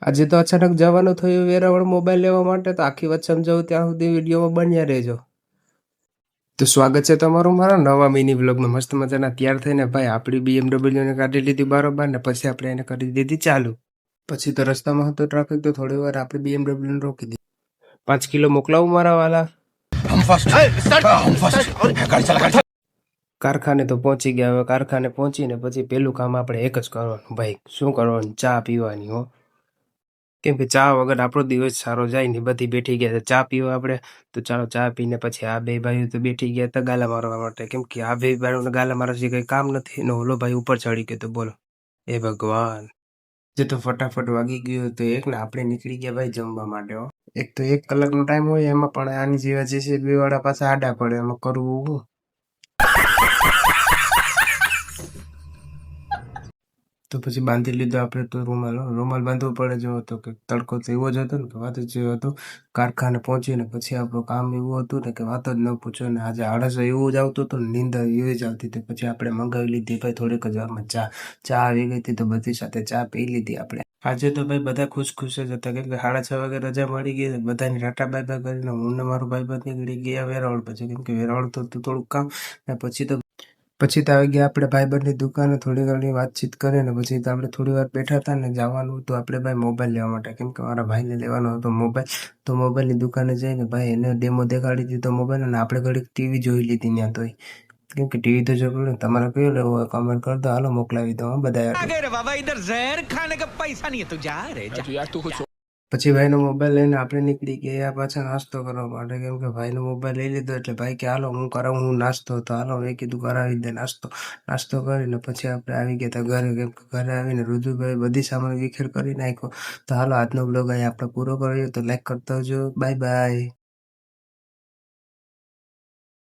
આજે તો અચાનક જવાનું થયું વેરાવળ મોબાઈલ લેવા માટે, તો આખી વાત સમજાવું ત્યાં સુધી વિડીયોમાં બન્યા રહેજો. તો સ્વાગત છે તમારું મારા નવા મિની વ્લોગમાં. મસ્ત મજાના તૈયાર થઈને ભાઈ આપણી BMW ને કાઢી લીધી બરોબર ને પછી આપણે એને કરી દીધી ચાલુ. પછી તો રસ્તામાં હતો ટ્રાફિક, તો થોડી વાર આપણે BMW ને રોકી દીધી. 5 કિલો મોકલાવું મારા વાલા. કારખાને તો પહોંચી ગયા. હવે કારખાને પહોંચીને પછી પેલું કામ આપણે એક જ કરવાનું ભાઈ. શું કરવાનું? ચા પીવાની હો. કેમ કે ચા વગર આપણો દિવસ સારો જાય નહીં. બધી બેઠી ગયા ચા પીવા આપણે, તો ચાલો ચા પીને પછી આ બે ભાઈઓ તો બેઠી ગયા હતા ગાલા મારવા માટે. કેમ કે આ બે ભાઈઓને ગાલા મારવાથી કંઈ કામ નથી. ને ઓલો ભાઈ ઉપર ચડી ગયો. તો બોલો એ ભગવાન. જે તો ફટાફટ વાગી ગયો તો એક ને આપણે નીકળી ગયા ભાઈ જમવા માટે હો. એક તો 1 કલાકનો ટાઈમ હોય, એમાં પણ આની જેવા જે છે બે વાળા પાછા આડા પડે. એમાં કરવું હું? તો પછી બાંધી લીધો આપણે તો રૂમાલ બાંધવો પડે. જેવો હતો કે તડકો તો એવો જ હતો ને કે વાત જ જેવો હતો. કારખાને પહોંચીને પછી આપણું કામ એવું હતું ને કે વાત જ ન પૂછો. ને આજે આળસ એવું જ આવતું હતું ને નીંદર એવી જ આવતી હતી. પછી આપણે મંગાવી લીધી ભાઈ થોડીક જ વારમાં ચા આવી ગઈ હતી, તો બધી સાથે ચા પી લીધી આપણે. આજે તો ભાઈ બધા ખુશ જ હતા, કેમ કે 6:30 વાગે રજા મળી ગઈ. બધાની ટાટા બાય બાય કરીને હું ને મારો ભાઈબંધ નીકળી ગયા વેરાવળ. પછી કેમ કે વેરાવળ તો થોડુંક કામ ને પછી તો આવી ગયા આપણે ભાઈબંધની દુકાને. થોડી ઘણી વાતચીત કરીને પછી તો આપણે થોડી વાર બેઠા હતા ને જવાનું હતું આપણે ભાઈ મોબાઈલ લેવા માટે. કેમ કે મારા ભાઈને લેવાનો હતો મોબાઈલ. તો મોબાઈલની દુકાને જઈને ભાઈ એને ડેમો દેખાડી દીધો મોબાઈલ, અને આપણે ઘડીક ટીવી જોઈ લીધી ત્યાં. તો કેમ કે ટીવી તો જોયું ને. તમારે કયો લેવો હોય કમેન્ટ કરી દો, હાલો મોકલાવી દો બધા. પછી ભાઈનો મોબાઈલ લઈને આપણે નીકળી ગયા પાછા નાસ્તો કરવા માટે. કેમ કે ભાઈનો મોબાઈલ લઈ લીધો એટલે ભાઈ કે હાલો હું કરાવું હું નાસ્તો. તો હાલો મેં કીધું કરાવી દે નાસ્તો કરીને પછી આપણે આવી ગયા હતા ઘરે. કેમ કે ઘરે આવીને રુજુભાઈ બધી સામાન વિખેર કરી નાખ્યો. તો હાલો આજનો બ્લોગ અહીં આપણે પૂરો કર્યો. તો લાઈક કરતા આવજો. Bye bye.